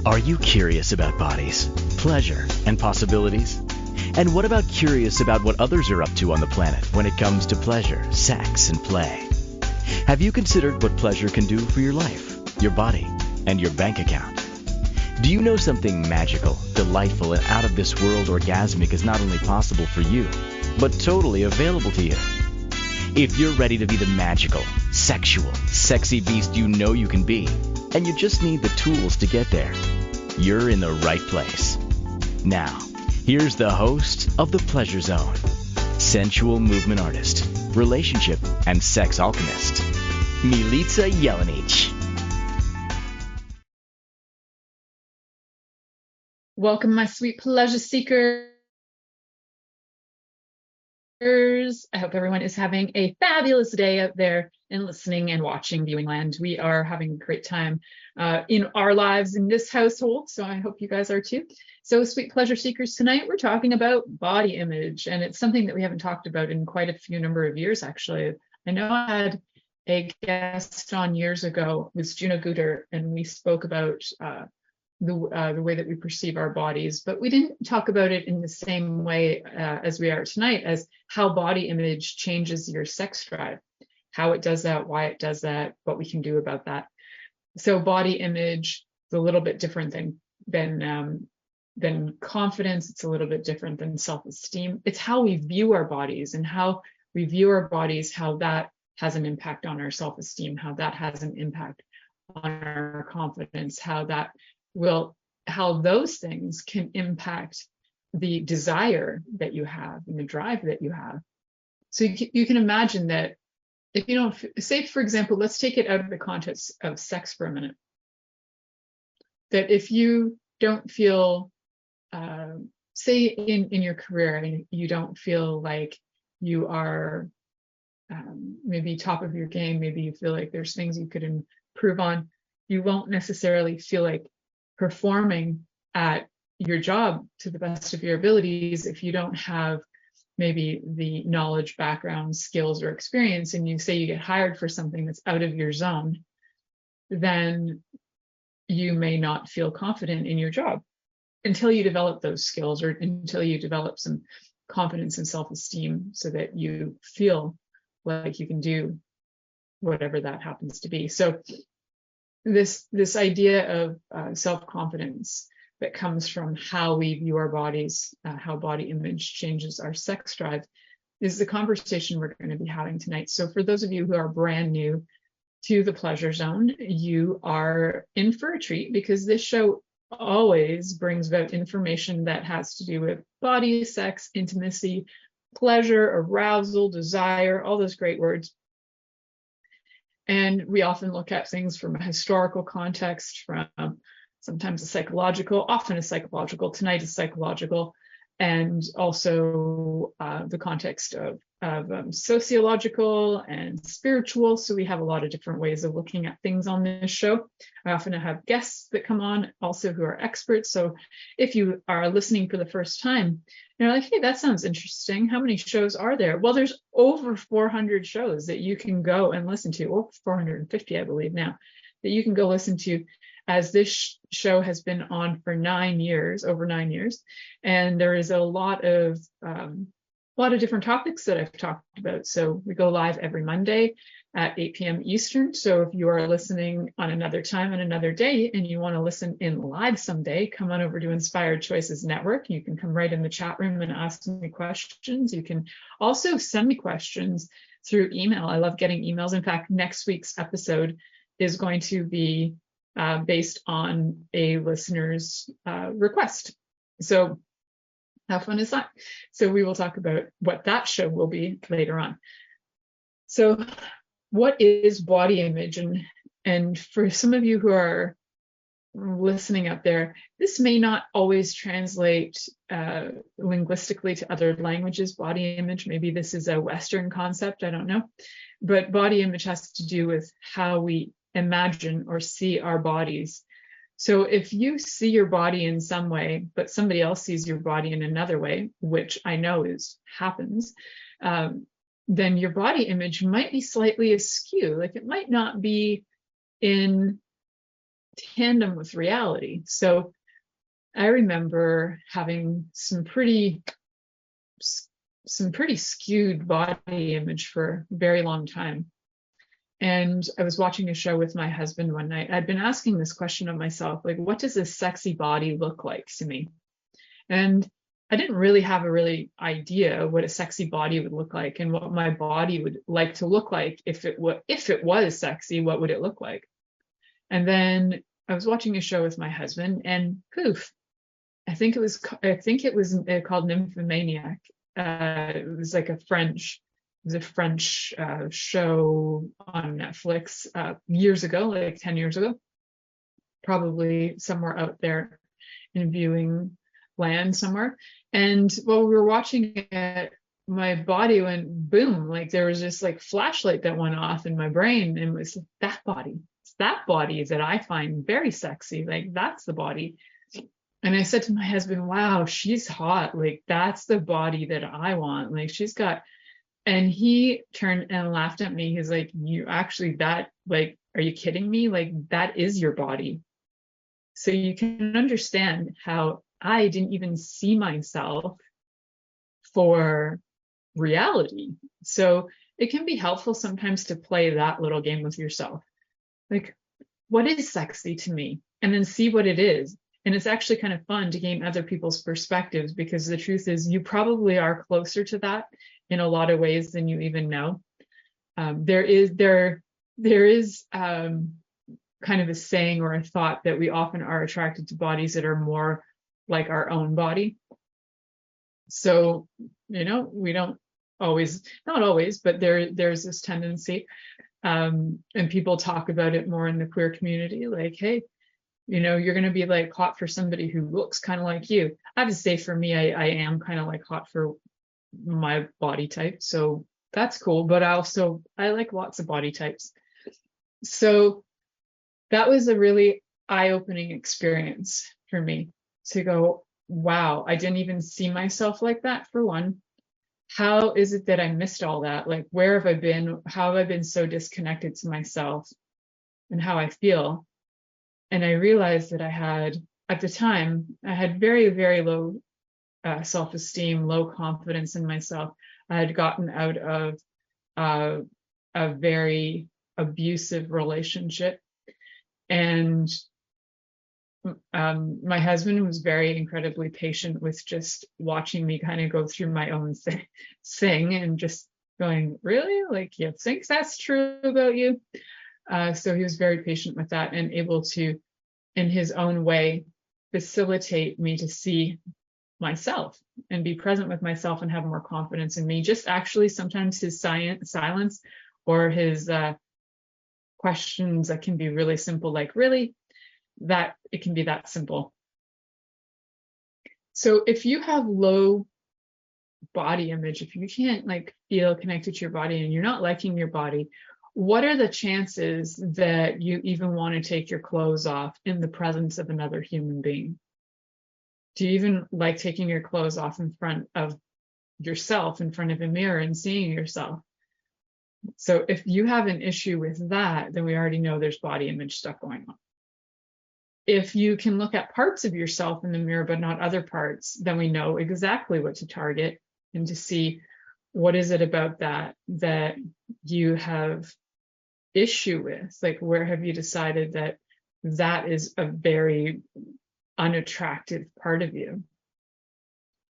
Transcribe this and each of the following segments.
Are you curious about bodies, pleasure, and possibilities? And what about curious about what others are up to on the planet when it comes to pleasure, sex, and play? Have you considered what pleasure can do for your life, your body, and your bank account? Do you know something magical, delightful, and out of this world orgasmic is not only possible for you, but totally available to you? If you're ready to be the magical, sexual, sexy beast you know you can be, and you just need the tools to get there, you're in the right place. Now, here's the host of The Pleasure Zone, sensual movement artist, relationship and sex alchemist, Milica Jelenic. Welcome, my sweet pleasure seekers. I hope everyone is having a fabulous day out there in listening and watching viewing land. We are having a great time in our lives in this household, so I hope you guys are too. So, sweet pleasure seekers, tonight we're talking about body image, and it's something that we haven't talked about in quite a few number of years, actually. I know I had a guest on years ago with Juna Guter, and we spoke about the way that we perceive our bodies, but we didn't talk about it in the same way as we are tonight, as how body image changes your sex drive, how it does that, why it does that, what we can do about that. So body image is a little bit different than confidence. It's a little bit different than self-esteem. It's how we view our bodies, and how we view our bodies, how that has an impact on our self-esteem, how that has an impact on our confidence, how those things can impact the desire that you have and the drive that you have. So you can imagine that if you don't, say, for example, let's take it out of the context of sex for a minute, that if you don't feel, say in your career, and you don't feel like you are maybe top of your game, maybe you feel like there's things you could improve on, you won't necessarily feel like performing at your job to the best of your abilities if you don't have maybe the knowledge, background, skills, or experience, and you say you get hired for something that's out of your zone, then you may not feel confident in your job until you develop those skills, or until you develop some confidence and self-esteem so that you feel like you can do whatever that happens to be. So this idea of self-confidence that comes from how we view our bodies, how body image changes our sex drive, is the conversation we're going to be having tonight. So for those of you who are brand new to the Pleasure Zone, you are in for a treat, because this show always brings about information that has to do with body, sex, intimacy, pleasure, arousal, desire, all those great words. And we often look at things from a historical context, from sometimes a psychological, often a psychological, tonight is psychological, and also the context of sociological and spiritual. So we have a lot of different ways of looking at things on this show. I often have guests that come on also who are experts. So if you are listening for the first time, you're like, hey, that sounds interesting. How many shows are there? Well, there's over 400 shows that you can go and listen to, or 450, I believe now, that you can go listen to, as this show has been on for 9 years, over 9 years. And there is a lot of different topics that I've talked about. So we go live every Monday at 8 p.m. Eastern. So if you are listening on another time and another day, and you want to listen in live someday, come on over to Inspired Choices Network. You can come right in the chat room and ask me questions. You can also send me questions through email. I love getting emails. In fact, next week's episode is going to be based on a listener's request. So how fun is that? So we will talk about what that show will be later on. So what is body image? And for some of you who are listening out there, this may not always translate linguistically to other languages. Body image, maybe this is a Western concept, I don't know. But body image has to do with how we imagine or see our bodies. So if you see your body in some way, but somebody else sees your body in another way, which I know happens, then your body image might be slightly askew. Like it might not be in tandem with reality. So I remember having some pretty skewed body image for a very long time. And I was watching a show with my husband one night. I'd been asking this question of myself, like, what does a sexy body look like to me? And I didn't really have a really idea what a sexy body would look like and what my body would like to look like if it was sexy, what would it look like? And then I was watching a show with my husband, and poof, I think it was called Nymphomaniac. It was like a French show on Netflix years ago, like 10 years ago, probably somewhere out there in viewing land somewhere. And while we were watching it, my body went boom, like there was this like flashlight that went off in my brain, and it was that body. It's that body that I find very sexy. Like that's the body. And I said to my husband, wow, she's hot. Like that's the body that I want. Like she's got, and he turned and laughed at me. He's like, you actually, that, like, are you kidding me? Like that is your body. So you can understand how I didn't even see myself for reality. So it can be helpful sometimes to play that little game with yourself. Like, what is sexy to me? And then see what it is. And it's actually kind of fun to gain other people's perspectives, because the truth is you probably are closer to that in a lot of ways than you even know. There is kind of a saying or a thought that we often are attracted to bodies that are more like our own body. So, we don't always, not always, but there's this tendency, and people talk about it more in the queer community, like, hey, you're going to be like hot for somebody who looks kind of like you. I have to say, for me, I am kind of like hot for my body type. So that's cool. But I like lots of body types. So that was a really eye-opening experience for me to go, wow, I didn't even see myself like that, for one. How is it that I missed all that? Like, where have I been? How have I been so disconnected to myself and how I feel? And I realized that at the time, I had very, very low self-esteem, low confidence in myself. I had gotten out of a very abusive relationship. And my husband was very incredibly patient with just watching me kind of go through my own thing and just going, really? Like, you think that's true about you? So he was very patient with that and able to, in his own way, facilitate me to see myself and be present with myself and have more confidence in me. Just actually sometimes his silence or his questions that can be really simple, like, really? That it can be that simple. So if you have low body image, if you can't like feel connected to your body and you're not liking your body, what are the chances that you even want to take your clothes off in the presence of another human being? Do you even like taking your clothes off in front of yourself, in front of a mirror and seeing yourself? So if you have an issue with that, then we already know there's body image stuff going on. If you can look at parts of yourself in the mirror, but not other parts, then we know exactly what to target and to see what is it about that you have issue with. Like, where have you decided that is a very unattractive part of you?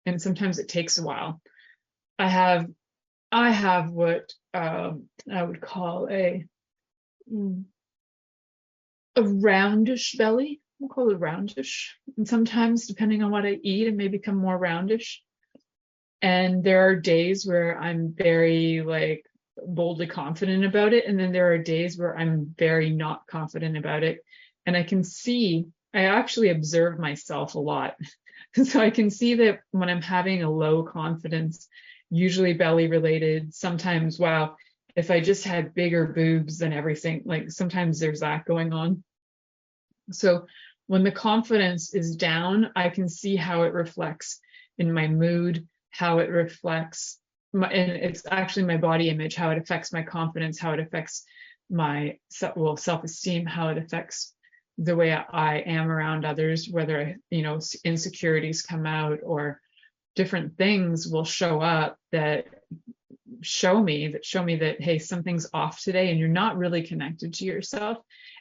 And sometimes it takes a while. I have what I would call a roundish belly. We'll call it roundish. And sometimes, depending on what I eat, it may become more roundish. And there are days where I'm very like boldly confident about it. And then there are days where I'm very not confident about it. And I actually observe myself a lot. So I can see that when I'm having a low confidence, usually belly related, sometimes, wow, if I just had bigger boobs and everything, like sometimes there's that going on. So when the confidence is down, I can see how it reflects in my mood, how it reflects and it's actually my body image, how it affects my confidence, how it affects my self-esteem, how it affects the way I am around others, whether, insecurities come out or different things will show up that show me that, hey, something's off today and you're not really connected to yourself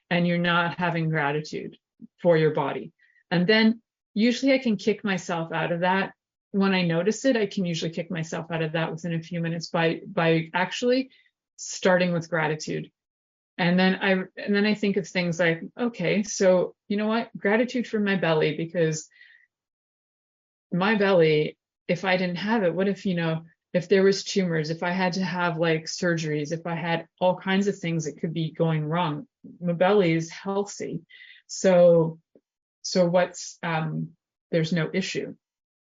and you're not having gratitude for your body. And then usually I can kick myself out of that. When I notice it, I can usually kick myself out of that within a few minutes by actually starting with gratitude. And then I think of things like, okay, so you know what? Gratitude for my belly, because my belly, if I didn't have it, what if there was tumors, if I had to have like surgeries, if I had all kinds of things that could be going wrong, my belly is healthy. So there's no issue.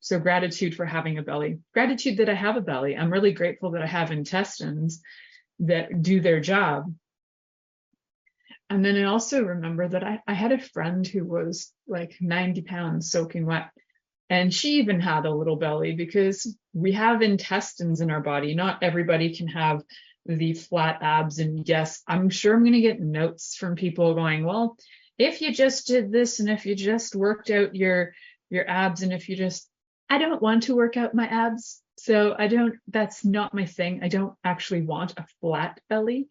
So gratitude for having a belly, gratitude that I have a belly. I'm really grateful that I have intestines that do their job. And then I also remember that I had a friend who was like 90 pounds soaking wet. And she even had a little belly, because we have intestines in our body. Not everybody can have the flat abs. And yes, I'm sure I'm going to get notes from people going, well, if you just did this, and if you just worked out your abs, and if you just, I don't want to work out my abs. So that's not my thing. I don't actually want a flat belly.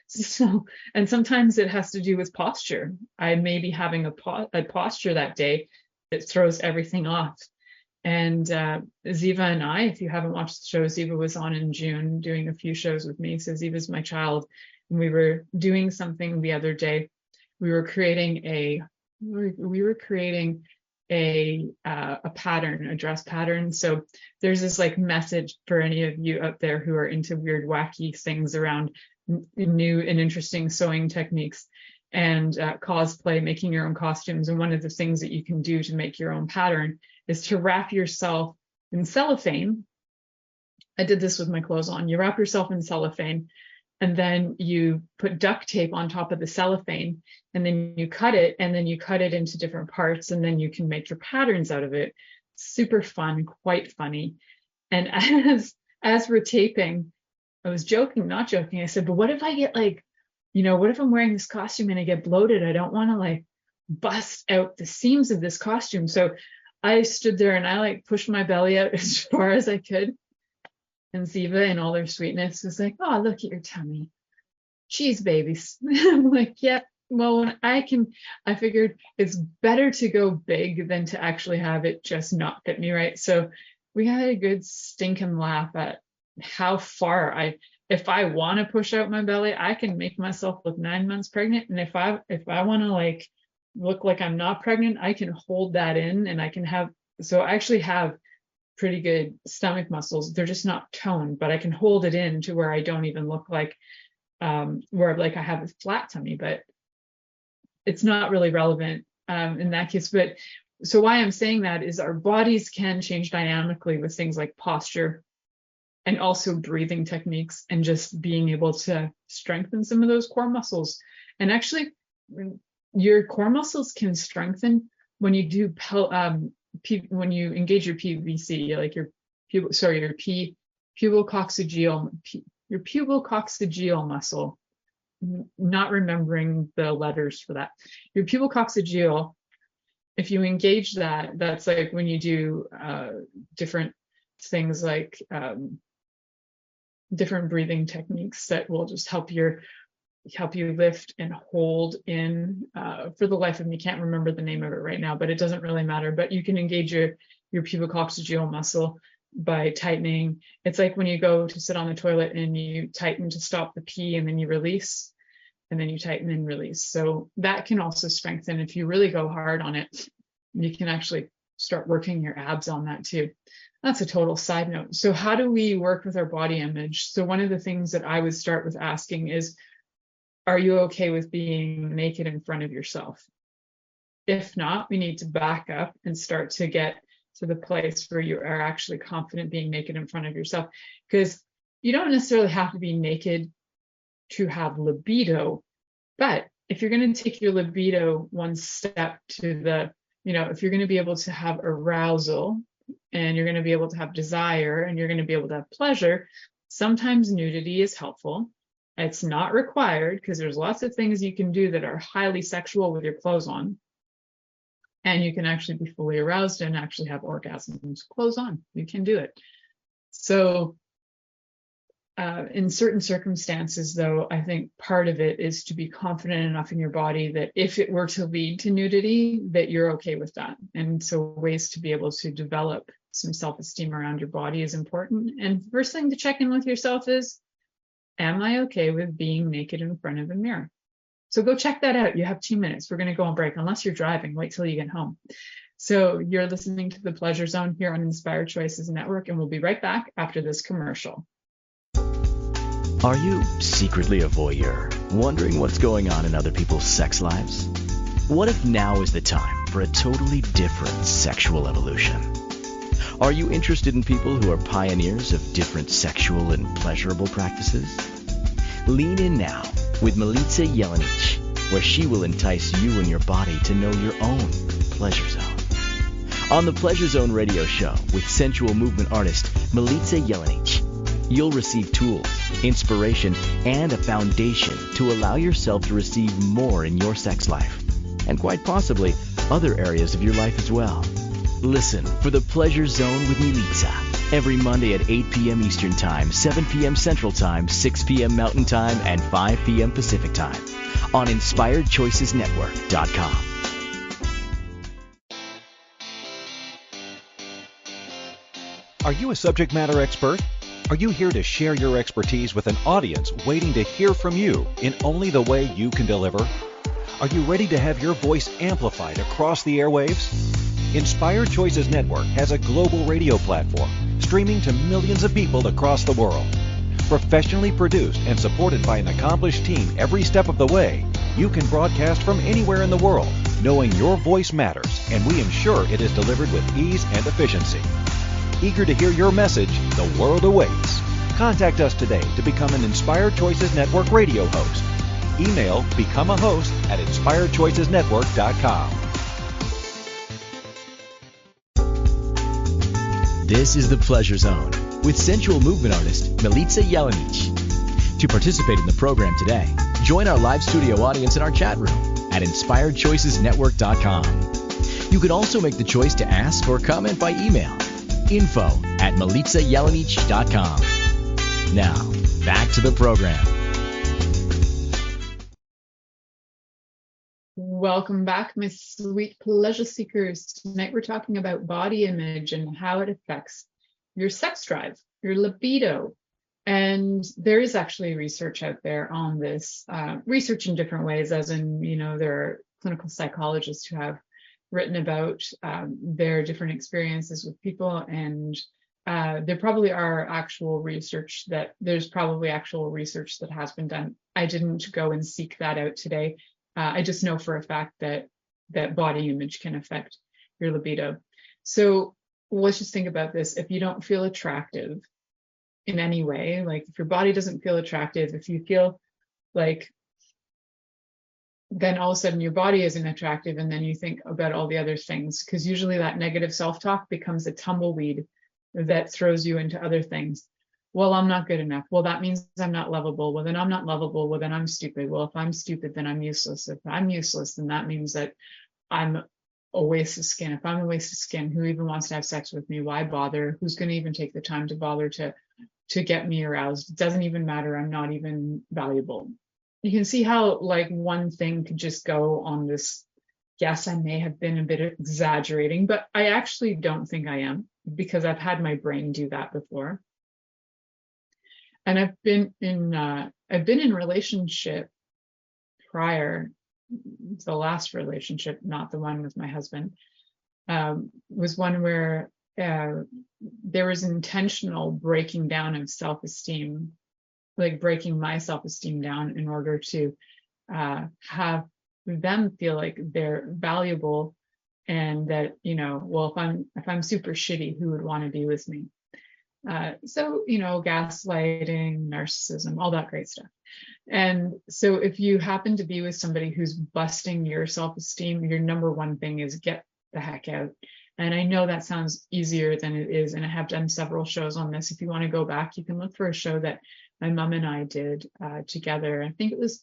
So, and sometimes it has to do with posture. I may be having a posture that day that throws everything off. And Ziva and I, if you haven't watched the show, Ziva was on in June doing a few shows with me. So Ziva's my child. And we were doing something the other day. We were creating a pattern, a dress pattern. So there's this like message for any of you out there who are into weird, wacky things around new and interesting sewing techniques and cosplay, making your own costumes. And one of the things that you can do to make your own pattern is to wrap yourself in cellophane. I did this with my clothes on. You wrap yourself in cellophane, and then you put duct tape on top of the cellophane, and then you cut it, and then you cut it into different parts, and then you can make your patterns out of it. Super fun, quite funny. And as we're taping, I was joking, not joking. I said, but what if I get like, what if I'm wearing this costume and I get bloated? I don't want to like bust out the seams of this costume. So I stood there and I like pushed my belly out as far as I could. And Ziva, in all their sweetness, was like, oh, look at your tummy. Cheese babies. I'm like, yeah, well, when I figured it's better to go big than to actually have it just not fit me right. So we had a good stinking laugh at how far if I want to push out my belly, I can make myself look 9 months pregnant. And if I want to like look like I'm not pregnant, I can hold that in, and I actually have pretty good stomach muscles. They're just not toned, but I can hold it in to where I don't even look like where like I have a flat tummy, but it's not really relevant in that case. But so why I'm saying that is our bodies can change dynamically with things like posture and also breathing techniques, and just being able to strengthen some of those core muscles. And actually, your core muscles can strengthen when you do when you engage your PVC, like your pubal coccygeal muscle. Not remembering the letters for that. Your pubal coccygeal, if you engage that, that's like when you do different things like different breathing techniques that will just help you lift and hold in. For the life of me, can't remember the name of it right now, but it doesn't really matter. But you can engage your pubococcygeal muscle by tightening. It's like when you go to sit on the toilet and you tighten to stop the pee, and then you release, and then you tighten and release. So that can also strengthen. If you really go hard on it, you can actually start working your abs on that too. That's a total side note. So how do we work with our body image? So one of the things that I would start with asking is, are you okay with being naked in front of yourself? If not, we need to back up and start to get to the place where you are actually confident being naked in front of yourself. Because you don't necessarily have to be naked to have libido, but if you're going to take your libido one step to the, if you're going to be able to have arousal, and you're going to be able to have desire, and you're going to be able to have pleasure, sometimes nudity is helpful. It's not required, because there's lots of things you can do that are highly sexual with your clothes on. And you can actually be fully aroused and actually have orgasms clothes on. You can do it. So in certain circumstances, though, I think part of it is to be confident enough in your body that if it were to lead to nudity, that you're okay with that. And so ways to be able to develop some self-esteem around your body is important. And first thing to check in with yourself is, am I okay with being naked in front of a mirror? So go check that out. You have 2 minutes. We're going to go on break. Unless you're driving, wait till you get home. So you're listening to the Pleasure Zone here on Inspired Choices Network, and we'll be right back after this commercial. Are you secretly a voyeur, wondering what's going on in other people's sex lives? What if now is the time for a totally different sexual evolution? Are you interested in people who are pioneers of different sexual and pleasurable practices? Lean in now with Milica Jelenic, where she will entice you and your body to know your own pleasure zone. On the Pleasure Zone radio show with sensual movement artist Milica Jelenic, you'll receive tools, inspiration, and a foundation to allow yourself to receive more in your sex life, and quite possibly other areas of your life as well. Listen for the Pleasure Zone with Milica every Monday at 8 p.m. Eastern Time, 7 p.m. Central Time, 6 p.m. Mountain Time, and 5 p.m. Pacific Time on InspiredChoicesNetwork.com. Are you a subject matter expert? Are you here to share your expertise with an audience waiting to hear from you in only the way you can deliver? Are you ready to have your voice amplified across the airwaves? Inspired Choices Network has a global radio platform streaming to millions of people across the world. Professionally produced and supported by an accomplished team every step of the way, you can broadcast from anywhere in the world, knowing your voice matters, and we ensure it is delivered with ease and efficiency. Eager to hear your message, the world awaits. Contact us today to become an Inspired Choices Network radio host. Email become a host at inspiredchoicesnetwork.com. This is the Pleasure Zone with sensual movement artist Milica Jelenic. To participate in the program today, join our live studio audience in our chat room at inspiredchoicesnetwork.com. You can also make the choice to ask or comment by email. info@milicajelenic.com. Now, back to the program. Welcome back, my sweet pleasure seekers. Tonight we're talking about body image and how it affects your sex drive, your libido. And there is actually research out there on this, research in different ways, as in, there are clinical psychologists who have written about their different experiences with people, and there's probably actual research that has been done. I didn't go and seek that out today. I just know for a fact that body image can affect your libido. So let's just think about this. If you don't feel attractive in any way, like if your body doesn't feel attractive, if you feel like, then all of a sudden your body isn't attractive, and then you think about all the other things, because usually that negative self-talk becomes a tumbleweed that throws you into other things. Well, I'm not good enough. Well, that means I'm not lovable. Well, then I'm not lovable. Well, then I'm stupid. Well, if I'm stupid, then I'm useless. If I'm useless, then that means that I'm a waste of skin. If I'm a waste of skin, who even wants to have sex with me? Why bother? Who's going to even take the time to bother to get me aroused? It doesn't even matter. I'm not even valuable. You can see how like one thing could just go on this. Yes, I may have been a bit exaggerating, but I actually don't think I am, because I've had my brain do that before. And I've been in relationship prior. The last relationship, not the one with my husband, was one where there was intentional breaking down of self-esteem, like breaking my self-esteem down in order to have them feel like they're valuable, and that, well, if I'm super shitty, who would want to be with me? So, gaslighting, narcissism, all that great stuff. And so if you happen to be with somebody who's busting your self-esteem, your number one thing is get the heck out. And I know that sounds easier than it is, and I have done several shows on this. If you want to go back, you can look for a show that my mom and I did together. I think it was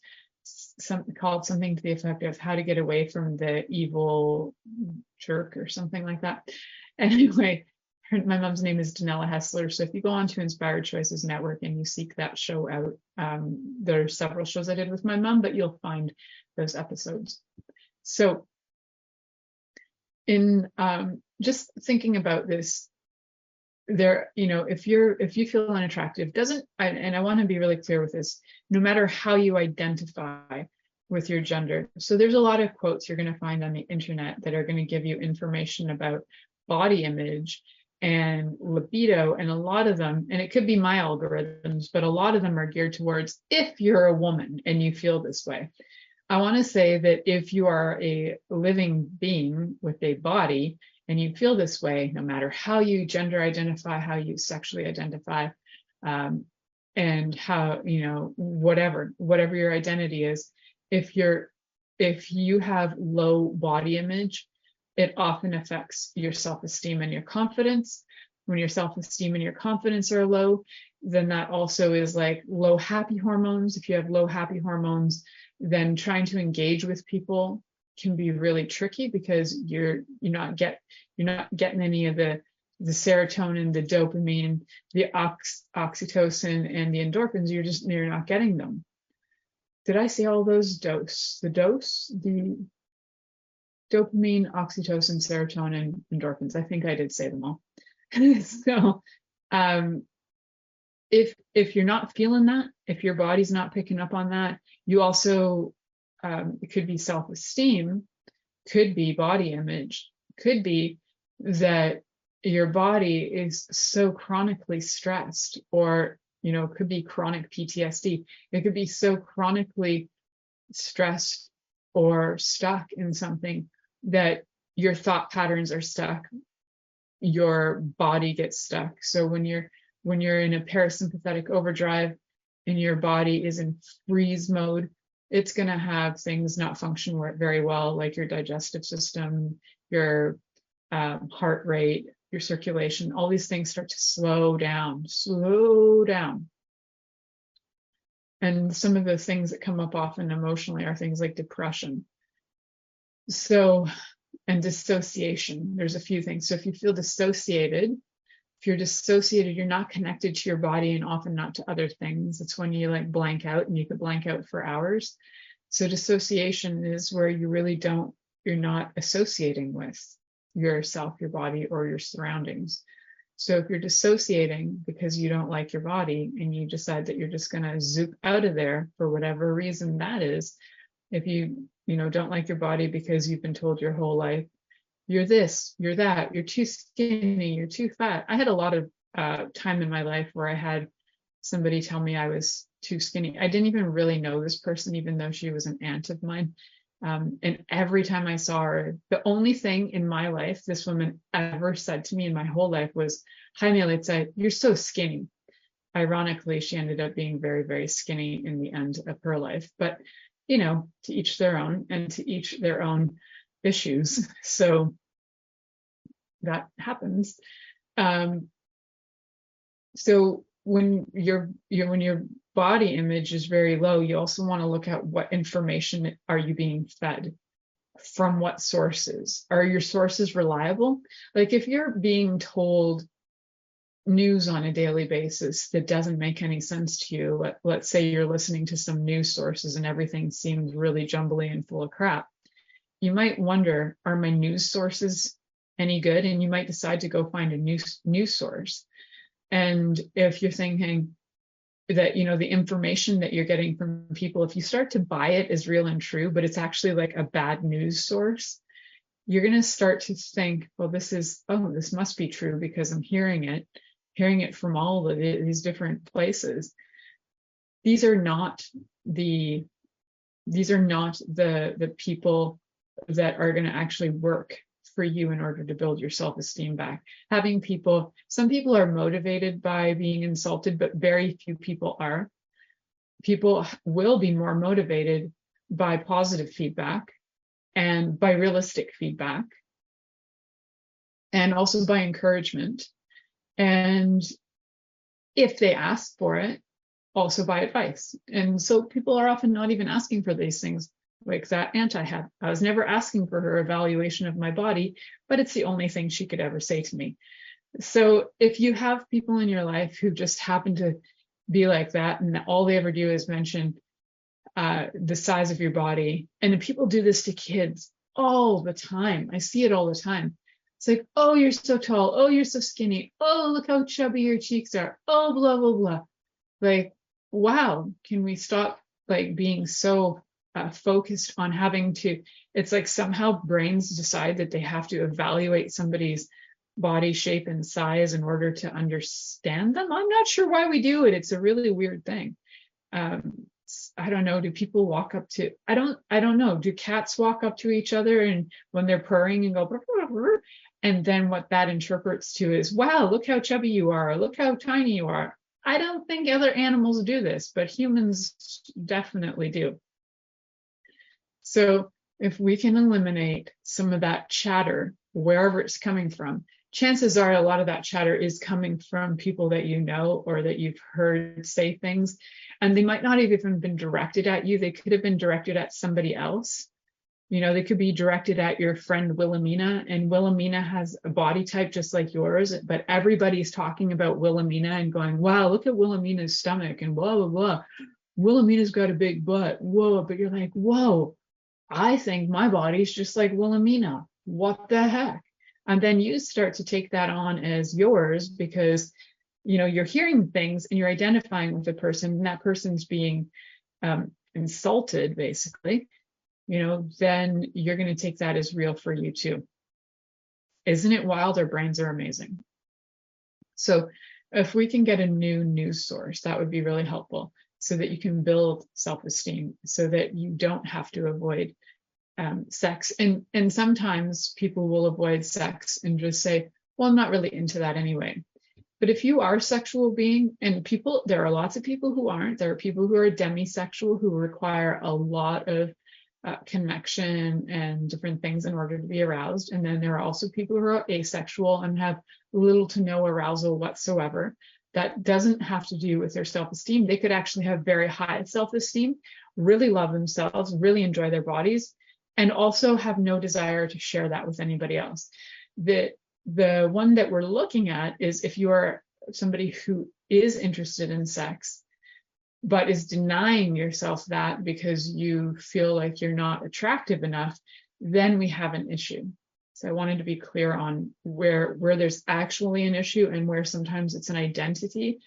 called something to the effect of how to get away from the evil jerk or something like that. Anyway, my mom's name is Danella Hessler. So if you go on to Inspired Choices Network and you seek that show out, there are several shows I did with my mom, but you'll find those episodes. So in just thinking about this, there, if you feel unattractive, and I want to be really clear with this, no matter how you identify with your gender. So there's a lot of quotes you're going to find on the internet that are going to give you information about body image and libido, and a lot of them, and it could be my algorithms, but a lot of them are geared towards if you're a woman and you feel this way. I want to say that if you are a living being with a body and you feel this way, no matter how you gender identify, how you sexually identify, and how, whatever your identity is, if you have low body image, it often affects your self-esteem and your confidence. When your self-esteem and your confidence are low, then that also is like low happy hormones. If you have low happy hormones, then trying to engage with people can be really tricky because you're not getting any of the serotonin, the dopamine, the oxytocin, and the endorphins. You're not getting them. Did I say all those? The dopamine, oxytocin, serotonin, endorphins. I think I did say them all. So if you're not feeling that, if your body's not picking up on that, you also, it could be self-esteem, could be body image, could be that your body is so chronically stressed, or, could be chronic PTSD. It could be so chronically stressed or stuck in something that your thought patterns are stuck, your body gets stuck. So when you're in a parasympathetic overdrive and your body is in freeze mode, it's going to have things not function very well, like your digestive system, your heart rate, your circulation. All these things start to slow down. And some of the things that come up often emotionally are things like depression. So, and dissociation. There's a few things. So if you feel dissociated, you're not connected to your body and often not to other things. It's when you like blank out, and you could blank out for hours. So dissociation is where you're not associating with yourself, your body, or your surroundings. So if you're dissociating because you don't like your body and you decide that you're just going to zoop out of there for whatever reason that is, if you don't like your body because you've been told your whole life, you're this, you're that, you're too skinny, you're too fat. I had a lot of time in my life where I had somebody tell me I was too skinny. I didn't even really know this person, even though she was an aunt of mine. And every time I saw her, the only thing in my life this woman ever said to me in my whole life was, "Hi, Milica, you're so skinny." Ironically, she ended up being very, very skinny in the end of her life. But, to each their own, and to each their own issues. So that happens. So when your body image is very low, you also want to look at what information are you being fed, from what sources. Are your sources reliable? Like if you're being told news on a daily basis that doesn't make any sense to you, let's say you're listening to some news sources and everything seems really jumbly and full of crap, you might wonder, are my news sources any good? And you might decide to go find a news source. And if you're thinking that, the information that you're getting from people, if you start to buy it as real and true, but it's actually like a bad news source, you're going to start to think, well, this must be true because I'm hearing it from all of these different places. These are not the people that are going to actually work for you in order to build your self-esteem back. Some people are motivated by being insulted, but very few people are. People will be more motivated by positive feedback and by realistic feedback, and also by encouragement. And if they ask for it, also by advice. And so people are often not even asking for these things. Like that aunt I had, I was never asking for her evaluation of my body, but it's the only thing she could ever say to me. So if you have people in your life who just happen to be like that, and all they ever do is mention the size of your body, and people do this to kids all the time. I see it all the time. It's like, oh, you're so tall. Oh, you're so skinny. Oh, look how chubby your cheeks are. Oh, blah, blah, blah. Like, wow, can we stop like being so focused on having to, it's like somehow brains decide that they have to evaluate somebody's body shape and size in order to understand them. I'm not sure why we do it. It's a really weird thing. I don't know. Do people walk up to, I don't know. Do cats walk up to each other and when they're purring and go, and then what that interprets to is, wow, look how chubby you are. Or, look how tiny you are. I don't think other animals do this, but humans definitely do. So if we can eliminate some of that chatter, wherever it's coming from, chances are a lot of that chatter is coming from people that you know or that you've heard say things, and they might not have even been directed at you. They could have been directed at somebody else. You know, they could be directed at your friend Wilhelmina, and Wilhelmina has a body type just like yours, but everybody's talking about Wilhelmina and going, wow, look at Wilhelmina's stomach and blah, blah, blah. Wilhelmina's got a big butt. Whoa, but you're like, whoa, I think my body's just like Wilhelmina. What the heck? And then you start to take that on as yours because, you know, you're hearing things and you're identifying with the person, and that person's being insulted, basically. You know, then you're going to take that as real for you too. Isn't it wild? Our brains are amazing. So if we can get a new news source, that would be really helpful so that you can build self-esteem, so that you don't have to avoid sex. And sometimes people will avoid sex and just say, well, I'm not really into that anyway. But if you are a sexual being, and people, there are lots of people who aren't, there are people who are demisexual who require a lot of connection and different things in order to be aroused. And then there are also people who are asexual and have little to no arousal whatsoever. That doesn't have to do with their self-esteem. They could actually have very high self-esteem, really love themselves, really enjoy their bodies, and also have no desire to share that with anybody else. The one that we're looking at is if you are somebody who is interested in sex, but is denying yourself that because you feel like you're not attractive enough, then we have an issue. So I wanted to be clear on where there's actually an issue and where sometimes it's an identity,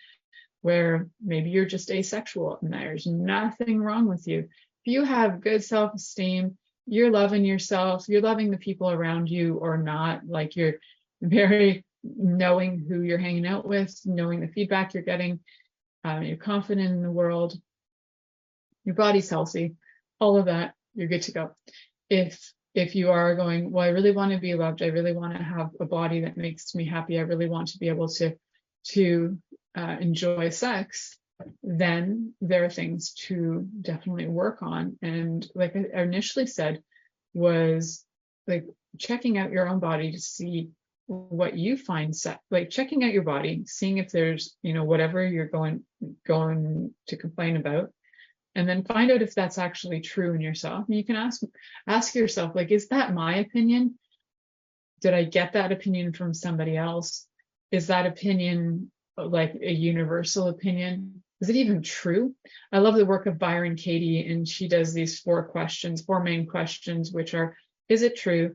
where maybe you're just asexual and there's nothing wrong with you. If you have good self-esteem, you're loving yourself, you're loving the people around you or not, like you're very knowing who you're hanging out with, knowing the feedback you're getting, you're confident in the world, your body's healthy, all of that, you're good to go. If you are going, well, I really want to be loved, I really want to have a body that makes me happy, I really want to be able to enjoy sex, then there are things to definitely work on. And like I initially said, was like checking out your own body to see what you find like checking out your body, seeing if there's, you know, whatever you're going to complain about, and then find out if that's actually true in yourself. And you can ask yourself, like, is that my opinion? Did I get that opinion from somebody else? Is that opinion like a universal opinion? Is it even true? I love the work of Byron Katie, and she does these four main questions, which are, is it true?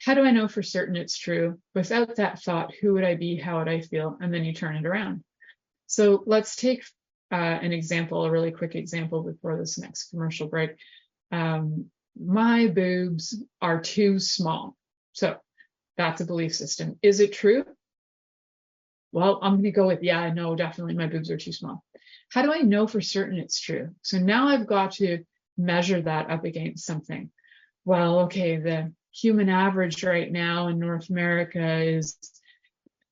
How do I know for certain it's true? Without that thought, who would I be? How would I feel? And then you turn it around. So let's take an example, a really quick example before this next commercial break. My boobs are too small. So that's a belief system. Is it true? Well, I'm going to go with, yeah, no, definitely my boobs are too small. How do I know for certain it's true? So now I've got to measure that up against something. Well, okay, the human average right now in North America is,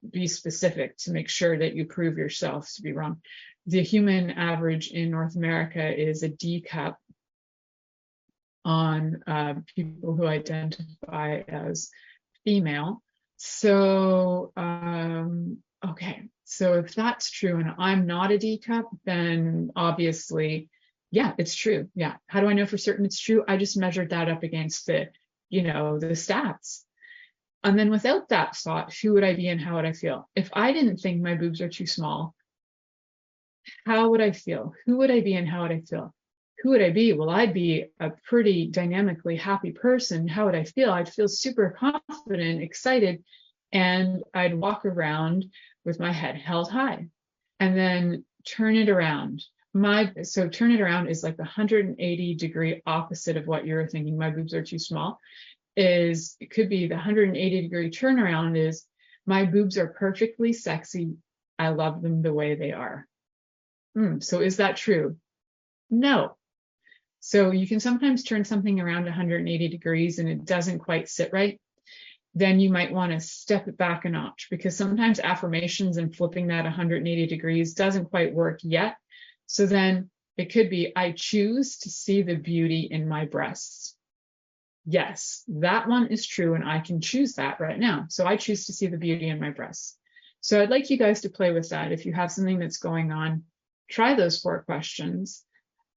be specific to make sure that you prove yourself to be wrong. The human average in North America is a D cup on people who identify as female. So, okay, So if that's true and I'm not a D cup, then obviously, yeah, it's true. Yeah. How do I know for certain it's true? I just measured that up against the stats. And then without that thought, who would I be and how would I feel? If I didn't think my boobs are too small, how would I feel? Who would I be and how would I feel? Who would I be? Well, I'd be a pretty dynamically happy person. How would I feel? I'd feel super confident, excited, and I'd walk around with my head held high. And then turn it around. So turn it around is like the 180-degree opposite of what you're thinking. My boobs are too small. It could be the 180-degree turnaround is my boobs are perfectly sexy. I love them the way they are. So is that true? No. So you can sometimes turn something around 180 degrees and it doesn't quite sit right. Then you might want to step it back a notch, because sometimes affirmations and flipping that 180 degrees doesn't quite work yet. So then it could be, I choose to see the beauty in my breasts. Yes, that one is true, and I can choose that right now. So I choose to see the beauty in my breasts. So I'd like you guys to play with that. If you have something that's going on, try those 4 questions.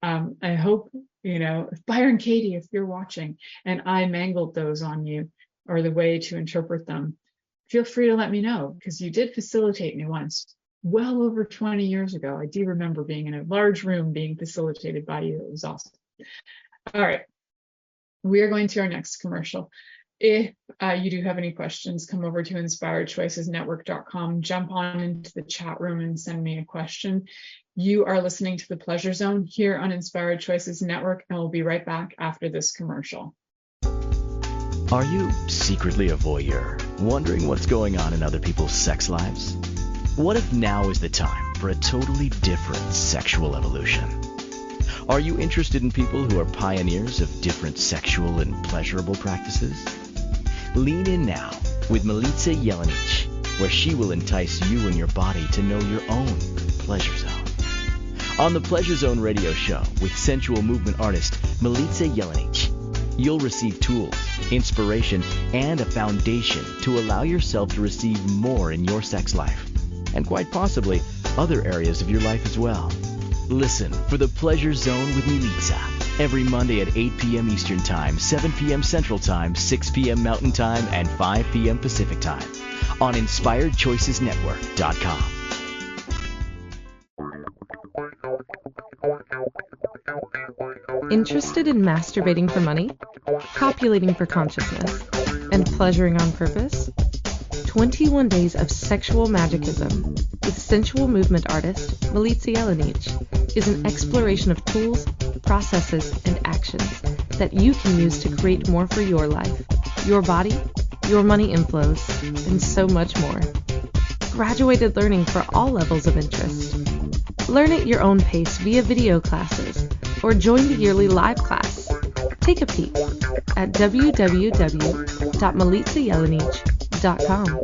I hope, if Byron Katie, if you're watching and I mangled those on you or the way to interpret them, feel free to let me know, because you did facilitate me once, well over 20 years ago. I do remember being in a large room being facilitated by you. It was awesome. All right. We are going to our next commercial. If you do have any questions, come over to inspiredchoicesnetwork.com, jump on into the chat room and send me a question. You are listening to The Pleasure Zone here on Inspired Choices Network, and we'll be right back after this commercial. Are you secretly a voyeur, wondering what's going on in other people's sex lives? What if now is the time for a totally different sexual evolution? Are you interested in people who are pioneers of different sexual and pleasurable practices? Lean in now with Milica Jelenic, where she will entice you and your body to know your own pleasure zone. On the Pleasure Zone radio show with sensual movement artist Milica Jelenic, you'll receive tools, inspiration, and a foundation to allow yourself to receive more in your sex life, and quite possibly other areas of your life as well. Listen for The Pleasure Zone with Milica every Monday at 8 p.m. Eastern Time, 7 p.m. Central Time, 6 p.m. Mountain Time, and 5 p.m. Pacific Time on InspiredChoicesNetwork.com. Interested in masturbating for money, copulating for consciousness, and pleasuring on purpose? 21 Days of Sexual Magicism with sensual movement artist Milica Jelenic is an exploration of tools, processes, and actions that you can use to create more for your life, your body, your money inflows, and so much more. Graduated learning for all levels of interest. Learn at your own pace via video classes or join the yearly live class. Take a peek at www.milicajelenic.com.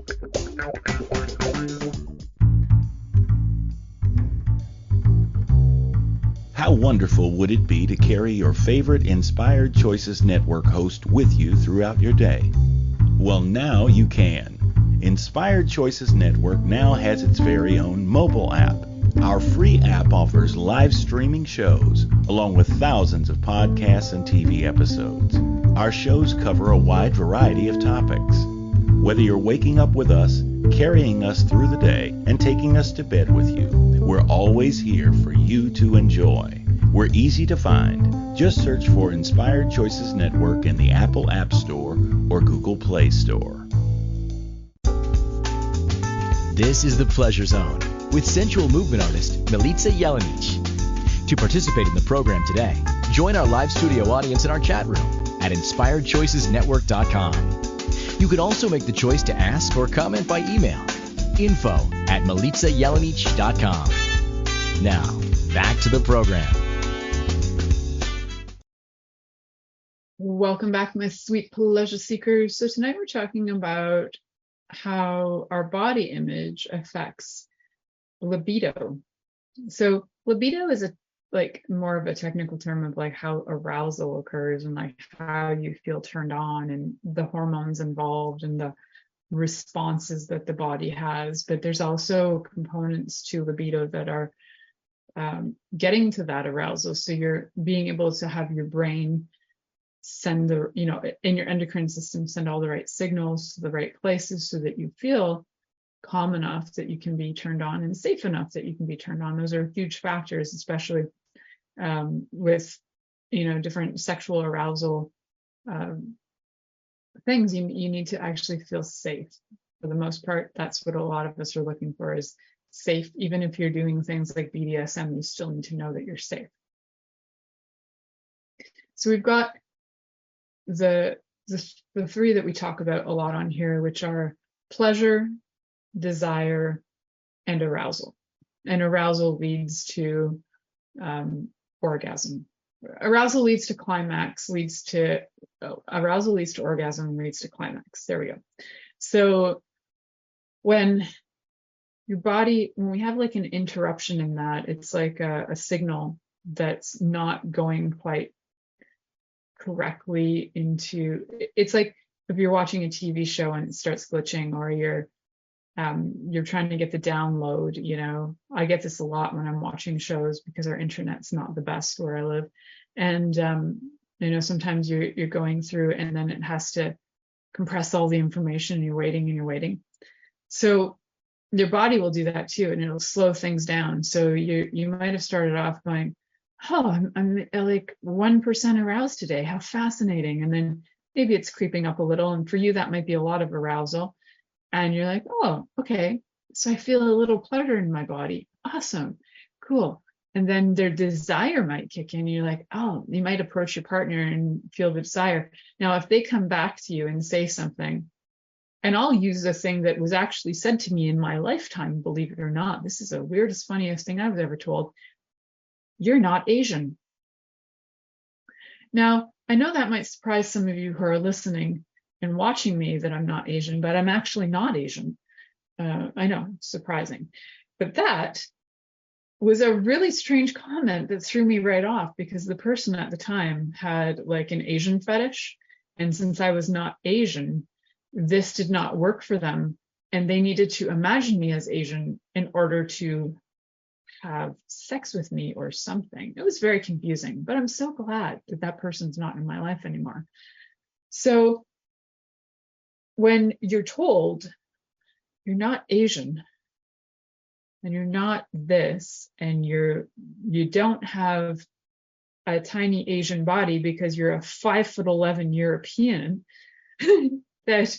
How wonderful would it be to carry your favorite Inspired Choices Network host with you throughout your day? Well, now you can. Inspired Choices Network now has its very own mobile app. Our free app offers live streaming shows, along with thousands of podcasts and TV episodes. Our shows cover a wide variety of topics. Whether you're waking up with us, carrying us through the day, and taking us to bed with you, we're always here for you to enjoy. We're easy to find. Just search for Inspired Choices Network in the Apple App Store or Google Play Store. This is The Pleasure Zone with sensual movement artist Milica Jelenic. To participate in the program today, join our live studio audience in our chat room at InspiredChoicesNetwork.com. You can also make the choice to ask or comment by email, info@milicajelenic.com. Now, back to the program. Welcome back, my sweet pleasure seekers. So tonight we're talking about how our body image affects libido. So libido is more of a technical term of like how arousal occurs and like how you feel turned on and the hormones involved and the responses that the body has, but there's also components to libido that are getting to that arousal. So you're being able to have your brain send the, in your endocrine system, send all the right signals to the right places so that you feel calm enough that you can be turned on and safe enough that you can be turned on. Those are huge factors, especially with, different sexual arousal things. You need to actually feel safe. For the most part, that's what a lot of us are looking for, is safe. Even if you're doing things like BDSM, you still need to know that you're safe. So we've got the three that we talk about a lot on here, which are pleasure, desire, and arousal. And arousal leads to orgasm. Arousal leads to climax, arousal leads to orgasm, leads to climax. There we go. So when we have like an interruption in that, it's like a signal that's not going quite correctly into, it's like if you're watching a TV show and it starts glitching, or you're trying to get the download. I get this a lot when I'm watching shows because our internet's not the best where I live. And, sometimes you're going through and then it has to compress all the information, and you're waiting. So your body will do that too, and it'll slow things down. So you might have started off going, oh, I'm like 1% aroused today. How fascinating. And then maybe it's creeping up a little. And for you, that might be a lot of arousal. And you're like, oh, okay. So I feel a little pleasure in my body. Awesome. Cool. And then their desire might kick in. You're like, oh, you might approach your partner and feel the desire. Now, if they come back to you and say something, and I'll use a thing that was actually said to me in my lifetime, believe it or not. This is the weirdest, funniest thing I was ever told. You're not Asian. Now, I know that might surprise some of you who are listening and watching me, that I'm not Asian, but I'm actually not Asian. I know, it's surprising. But that was a really strange comment that threw me right off, because the person at the time had like an Asian fetish. And since I was not Asian, this did not work for them. And they needed to imagine me as Asian in order to have sex with me or something. It was very confusing, but I'm so glad that that person's not in my life anymore. So when you're told you're not Asian and you're not this, and you don't have a tiny Asian body because you're a 5'11" European, that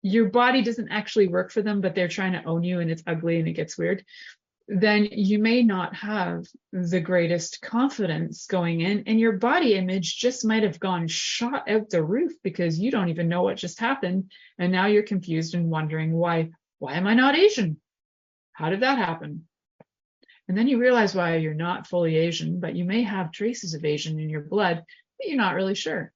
your body doesn't actually work for them, but they're trying to own you and it's ugly and it gets weird, then you may not have the greatest confidence going in, and your body image just might have gone shot out the roof because you don't even know what just happened. And now you're confused and wondering, why am I not Asian? How did that happen? And then you realize why you're not fully Asian, but you may have traces of Asian in your blood, but you're not really sure.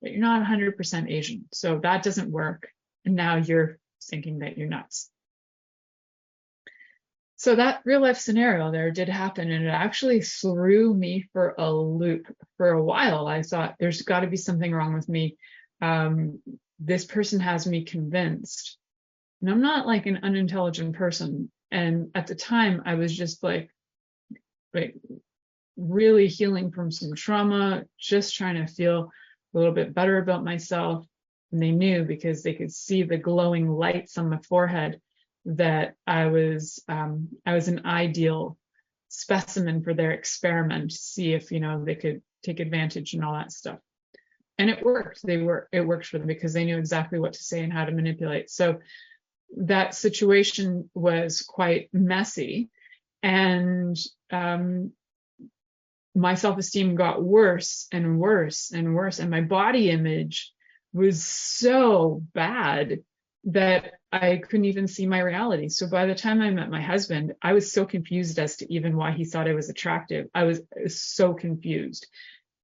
But you're not 100% Asian. So that doesn't work. And now you're thinking that you're nuts. So that real life scenario there did happen, and it actually threw me for a loop. For a while, I thought there's got to be something wrong with me. This person has me convinced. And I'm not like an unintelligent person. And at the time, I was just like really healing from some trauma, just trying to feel a little bit better about myself. And they knew, because they could see the glowing lights on my forehead, that I was an ideal specimen for their experiment to see if they could take advantage and all that stuff. And it worked. It worked for them because they knew exactly what to say and how to manipulate. So that situation was quite messy, and my self-esteem got worse and worse and worse, and my body image was so bad that I couldn't even see my reality. So by the time I met my husband, I was so confused as to even why he thought I was attractive. I was so confused.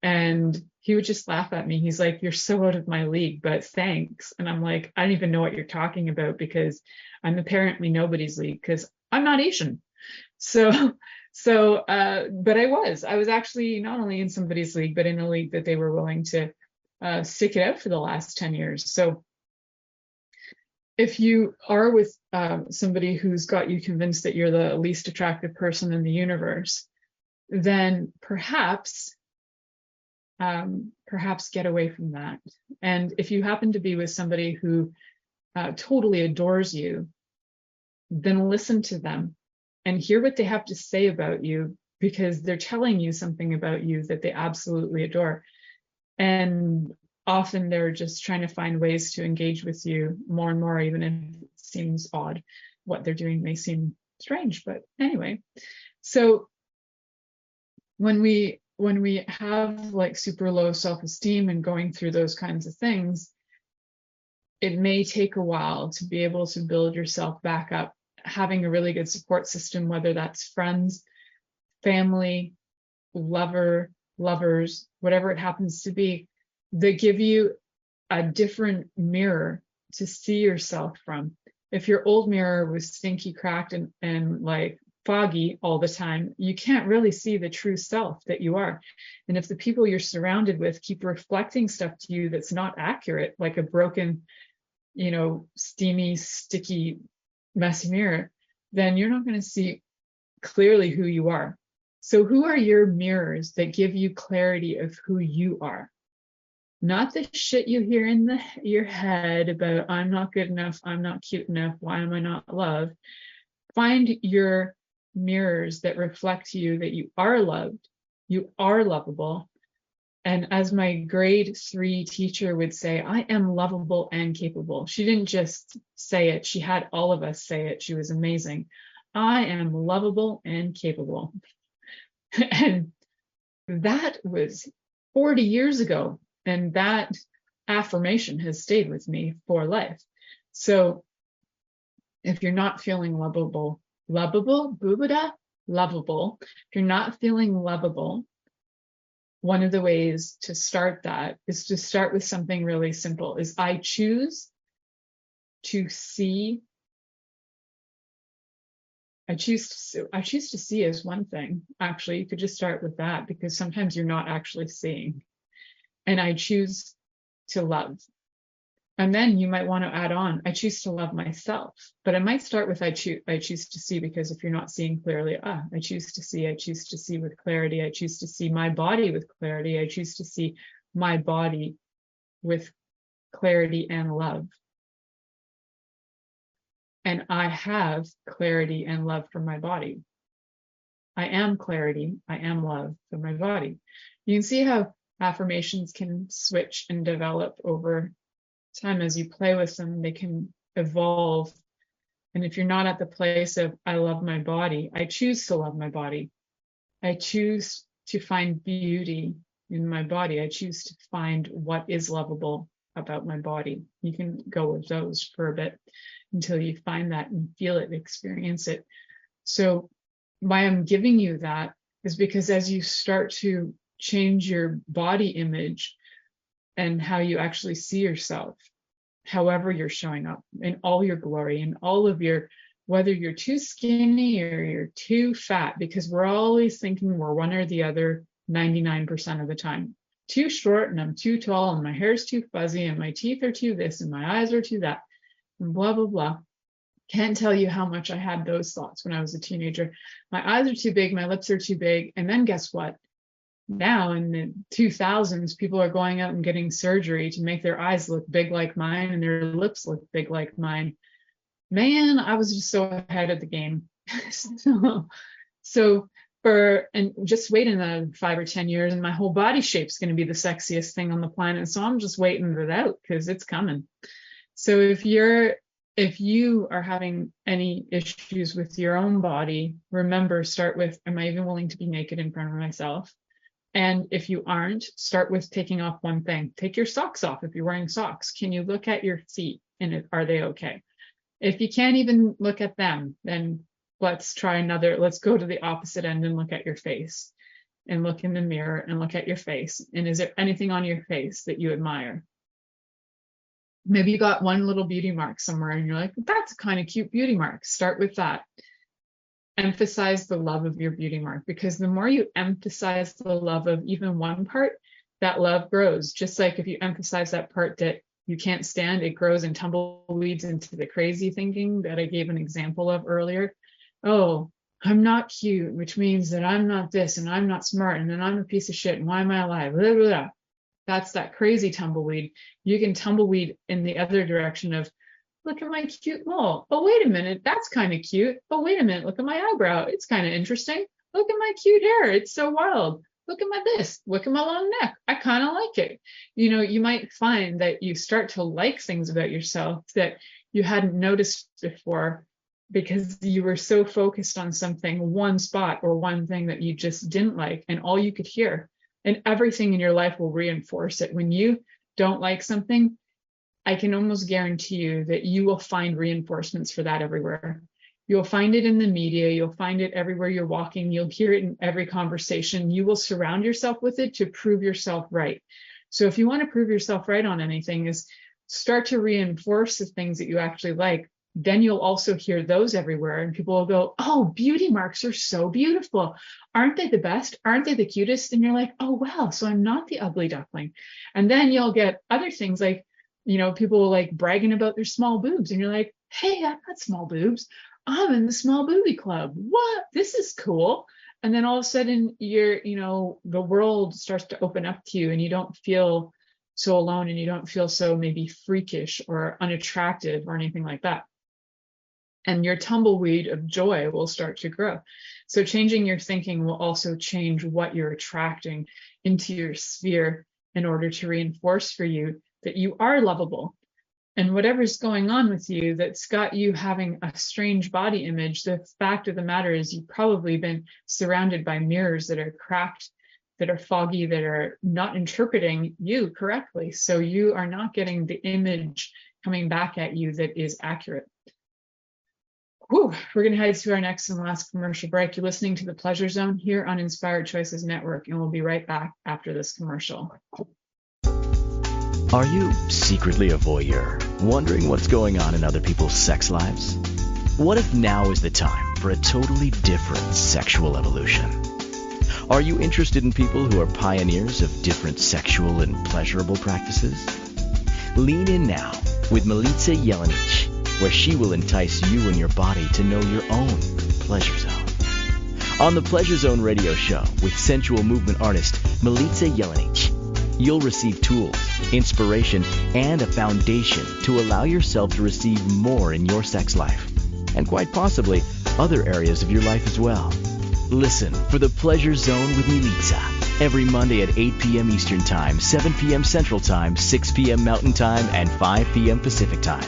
And he would just laugh at me. He's like, you're so out of my league, but thanks. And I'm like, I don't even know what you're talking about, because I'm apparently nobody's league because I'm not Asian. But I was actually not only in somebody's league, but in a league that they were willing to stick it out for the last 10 years. So if you are with somebody who's got you convinced that you're the least attractive person in the universe, then perhaps get away from that. And if you happen to be with somebody who totally adores you, then listen to them and hear what they have to say about you, because they're telling you something about you that they absolutely adore. And often they're just trying to find ways to engage with you more and more, even if it seems odd. What they're doing may seem strange, but anyway. So when we have like super low self-esteem and going through those kinds of things, it may take a while to be able to build yourself back up, having a really good support system, whether that's friends, family, lovers, whatever it happens to be, that give you a different mirror to see yourself from. If your old mirror was stinky, cracked, and like foggy all the time, you can't really see the true self that you are. And if the people you're surrounded with keep reflecting stuff to you that's not accurate, like a broken, steamy, sticky, messy mirror, then you're not going to see clearly who you are. So who are your mirrors that give you clarity of who you are? Not the shit you hear in your head about I'm not good enough, I'm not cute enough, why am I not loved? Find your mirrors that reflect you, that you are loved, you are lovable. And as my grade 3 teacher would say, I am lovable and capable. She didn't just say it, she had all of us say it. She was amazing. I am lovable and capable. And that was 40 years ago. And that affirmation has stayed with me for life. So if you're not feeling lovable, if you're not feeling lovable, one of the ways to start that is to start with something really simple, is I choose to see as one thing. Actually, you could just start with that, because sometimes you're not actually seeing. And I choose to love. And then you might want to add on, I choose to love myself. But I might start with I choose to see, because if you're not seeing clearly, I choose to see with clarity. I choose to see my body with clarity. I choose to see my body with clarity and love. And I have clarity and love for my body. I am clarity, I am love for my body. You can see how affirmations can switch and develop over time. As you play with them, they can evolve. And if you're not at the place of I love my body, I choose to love my body, I choose to find beauty in my body, I choose to find what is lovable about my body. You can go with those for a bit until you find that and feel it, experience it. So why I'm giving you that is because as you start to change your body image and how you actually see yourself, however you're showing up in all your glory and all of your, whether you're too skinny or you're too fat, because we're always thinking we're one or the other 99% of the time. Too short and I'm too tall and my hair's too fuzzy and my teeth are too this and my eyes are too that and blah, blah, blah. Can't tell you how much I had those thoughts when I was a teenager. My eyes are too big, my lips are too big. And then guess what? Now in the 2000s, people are going out and getting surgery to make their eyes look big like mine and their lips look big like mine. Man, I was just so ahead of the game. And just wait another 5 or 10 years and my whole body shape's going to be the sexiest thing on the planet. So I'm just waiting it out because it's coming. So if you are having any issues with your own body, remember, start with, am I even willing to be naked in front of myself? And if you aren't, start with taking off one thing. Take your socks off if you're wearing socks. Can you look at your feet and are they okay? If you can't even look at them, then let's go to the opposite end and look at your face and look in the mirror and look at your face. And is there anything on your face that you admire? Maybe you got one little beauty mark somewhere and you're like, that's a kind of cute beauty mark. Start with that. Emphasize the love of your beauty mark, because the more you emphasize the love of even one part, that love grows. Just like if you emphasize that part that you can't stand, it grows and tumbleweeds into the crazy thinking that I gave an example of earlier. Oh, I'm not cute, which means that I'm not this, and I'm not smart, and then I'm a piece of shit, and why am I alive? Blah, blah, blah. That's that crazy tumbleweed. You can tumbleweed in the other direction of, look at my cute mole. Oh, wait a minute, that's kind of cute. Oh, wait a minute, look at my eyebrow. It's kind of interesting. Look at my cute hair. It's so wild. Look at my this. Look at my long neck. I kind of like it. You know, you might find that you start to like things about yourself that you hadn't noticed before because you were so focused on something, one spot or one thing that you just didn't like, and all you could hear. And everything in your life will reinforce it. When you don't like something, I can almost guarantee you that you will find reinforcements for that everywhere. You'll find it in the media. You'll find it everywhere you're walking. You'll hear it in every conversation. You will surround yourself with it to prove yourself right. So if you want to prove yourself right on anything, is start to reinforce the things that you actually like. Then you'll also hear those everywhere, and people will go, oh, beauty marks are so beautiful. Aren't they the best? Aren't they the cutest? And you're like, oh, wow, so I'm not the ugly duckling. And then you'll get other things like, you know, people like bragging about their small boobs. And you're like, hey, I've got small boobs. I'm in the small booby club. What? This is cool. And then all of a sudden the world starts to open up to you, and you don't feel so alone, and you don't feel so maybe freakish or unattractive or anything like that. And your tumbleweed of joy will start to grow. So changing your thinking will also change what you're attracting into your sphere in order to reinforce for you that you are lovable. And whatever's going on with you that's got you having a strange body image, the fact of the matter is you've probably been surrounded by mirrors that are cracked, that are foggy, that are not interpreting you correctly. So you are not getting the image coming back at you that is accurate. Whew, we're going to head to our next and last commercial break. You're listening to The Pleasure Zone here on Inspired Choices Network, and we'll be right back after this commercial. Are you secretly a voyeur, wondering what's going on in other people's sex lives? What if now is the time for a totally different sexual evolution? Are you interested in people who are pioneers of different sexual and pleasurable practices? Lean in now with Milica Jelenic, where she will entice you and your body to know your own pleasure zone. On the Pleasure Zone radio show with sensual movement artist Milica Jelenic, you'll receive tools, inspiration, and a foundation to allow yourself to receive more in your sex life, and quite possibly other areas of your life as well. Listen for the Pleasure Zone with Milica every Monday at 8 p.m. Eastern Time, 7 p.m. Central Time, 6 p.m. Mountain Time, and 5 p.m. Pacific Time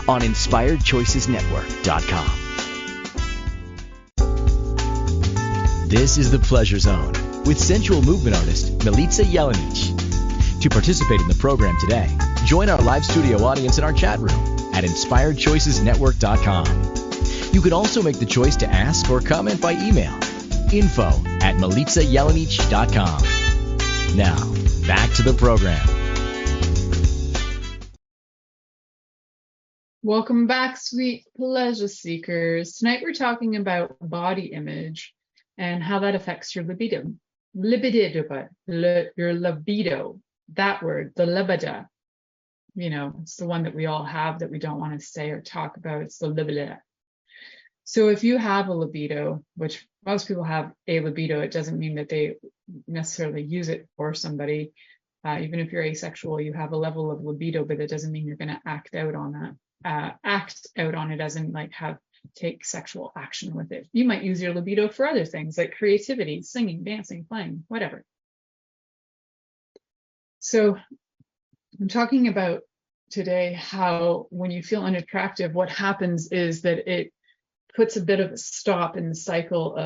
on InspiredChoicesNetwork.com. This is the Pleasure Zone with sensual movement artist Milica Jelenic. To participate in the program today, join our live studio audience in our chat room at InspiredChoicesNetwork.com. You can also make the choice to ask or comment by email, info@MilicaJelenic.com. Now, back to the program. Welcome back, sweet pleasure seekers. Tonight we're talking about body image and how that affects your libido. Your libido. That word, the libido. You know, it's the one that we all have that we don't want to say or talk about. It's the libido. So if you have a libido, which most people have a libido, it doesn't mean that they necessarily use it for somebody. Even if you're asexual, you have a level of libido, but that doesn't mean you're going to act out on that. Act out on it as in like take sexual action with it. You might use your libido for other things like creativity, singing, dancing, playing, whatever. So I'm talking about today how when you feel unattractive, what happens is that it puts a bit of a stop in the cycle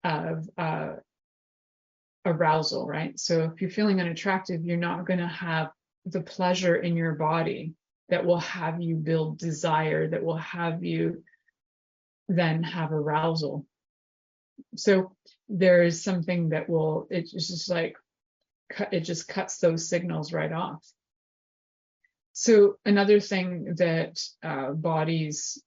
of arousal, right? So if you're feeling unattractive, you're not going to have the pleasure in your body that will have you build desire, that will have you then have arousal. So there is something that it just cuts those signals right off. So another thing that bodies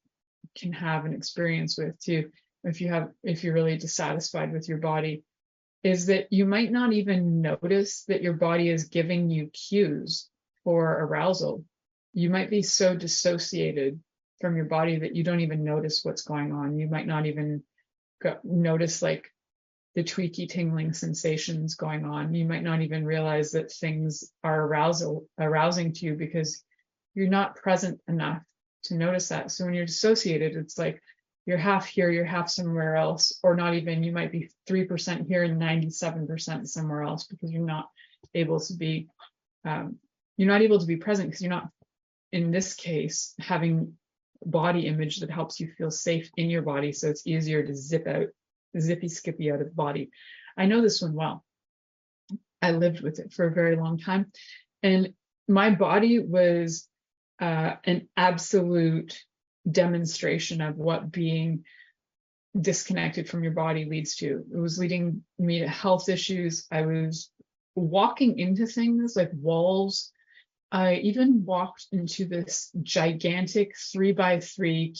can have an experience with too, if you're really dissatisfied with your body, is that you might not even notice that your body is giving you cues for arousal, you might be so dissociated from your body that you don't even notice what's going on. You might not even notice like the tweaky tingling sensations going on. You might not even realize that things are arousing to you because you're not present enough to notice that. So when you're dissociated, it's like you're half here, you're half somewhere else, or not even, you might be 3% here and 97% somewhere else, because you're not able to be present, because you're not, in this case, having body image that helps you feel safe in your body. So it's easier to zippy skippy out of the body. I know this one well. I lived with it for a very long time. And my body was an absolute demonstration of what being disconnected from your body leads to. It was leading me to health issues. I was walking into things like walls. I even walked into this gigantic 3x3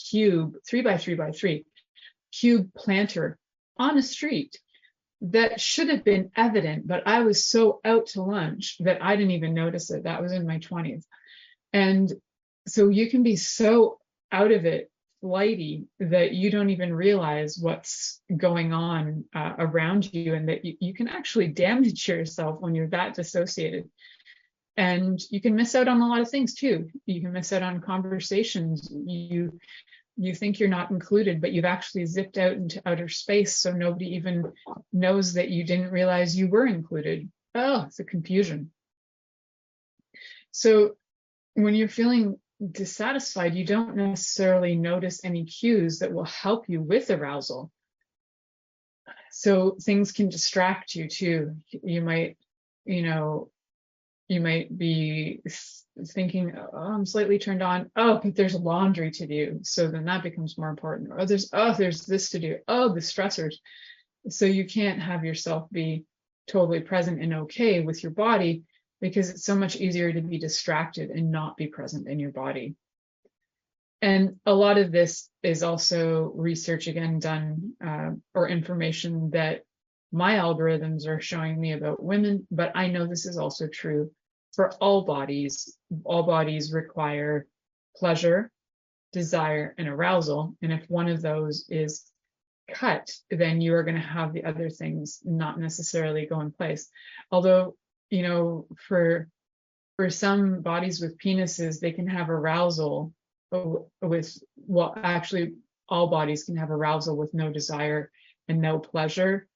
cube planter on a street that should have been evident, but I was so out to lunch that I didn't even notice it. That was in my 20s. And so you can be so out of it, flighty, that you don't even realize what's going on around you, and that you can actually damage yourself when you're that dissociated. And you can miss out on a lot of things too. You can miss out on conversations. You think you're not included, but you've actually zipped out into outer space, so nobody even knows that you didn't realize you were included. Oh, it's a confusion. So when you're feeling dissatisfied, you don't necessarily notice any cues that will help you with arousal. So things can distract you too. You might be thinking, oh, I'm slightly turned on. Oh, but there's laundry to do. So then that becomes more important. Or there's this to do. Oh, the stressors. So you can't have yourself be totally present and okay with your body, because it's so much easier to be distracted and not be present in your body. And a lot of this is also research, again, done or information that my algorithms are showing me about women, but I know this is also true for all bodies. All bodies require pleasure, desire, and arousal. And if one of those is cut, then you are going to have the other things not necessarily go in place. Although, for some bodies with penises, they can have arousal actually all bodies can have arousal with no desire and no pleasure.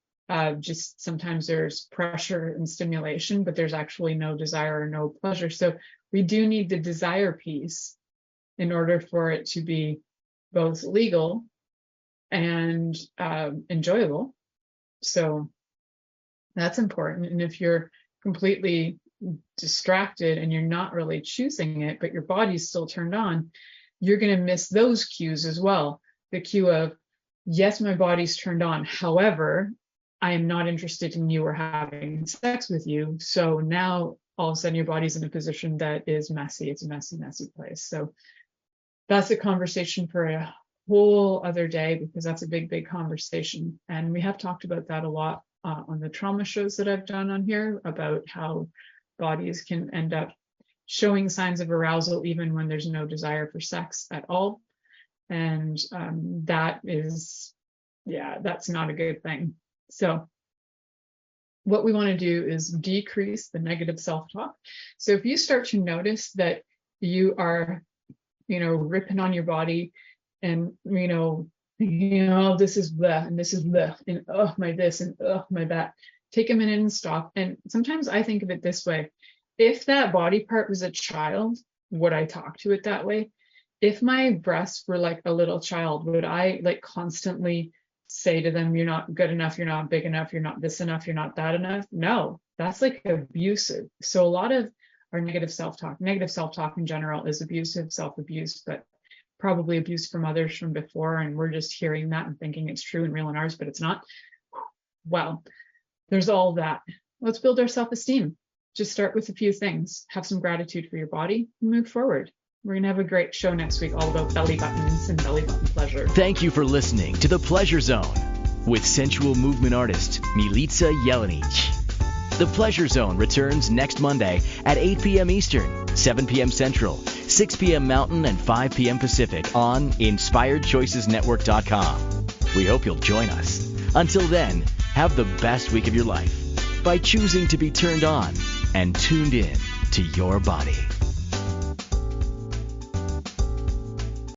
Just sometimes there's pressure and stimulation, but there's actually no desire or no pleasure. So we do need the desire piece in order for it to be both legal and enjoyable. So that's important. And if you're completely distracted and you're not really choosing it, but your body's still turned on, you're going to miss those cues as well. The cue of, yes, my body's turned on. However, I am not interested in you or having sex with you. So now all of a sudden your body's in a position that is messy. It's a messy, messy place. So that's a conversation for a whole other day, because that's a big, big conversation. And we have talked about that a lot on the trauma shows that I've done on here, about how bodies can end up showing signs of arousal even when there's no desire for sex at all. And that's not a good thing. So what we want to do is decrease the negative self-talk. So if you start to notice that you are, ripping on your body and, this is blah, and this is blah, and oh, my this, and oh, my that, take a minute and stop. And sometimes I think of it this way. If that body part was a child, would I talk to it that way? If my breasts were like a little child, would I constantly say to them, you're not good enough, you're not big enough, you're not this enough, you're not that enough? No, that's abusive. So a lot of our negative self-talk in general is abusive, self-abuse, but probably abuse from others from before, and we're just hearing that and thinking it's true and real in ours, but it's not. Well, there's all that. Let's build our self-esteem. Just start with a few things. Have some gratitude for your body and move forward. We're going to have a great show next week all about belly buttons and belly button pleasure. Thank you for listening to The Pleasure Zone with sensual movement artist Milica Jelenic. The Pleasure Zone returns next Monday at 8 p.m. Eastern, 7 p.m. Central, 6 p.m. Mountain, and 5 p.m. Pacific on InspiredChoicesNetwork.com. We hope you'll join us. Until then, have the best week of your life by choosing to be turned on and tuned in to your body.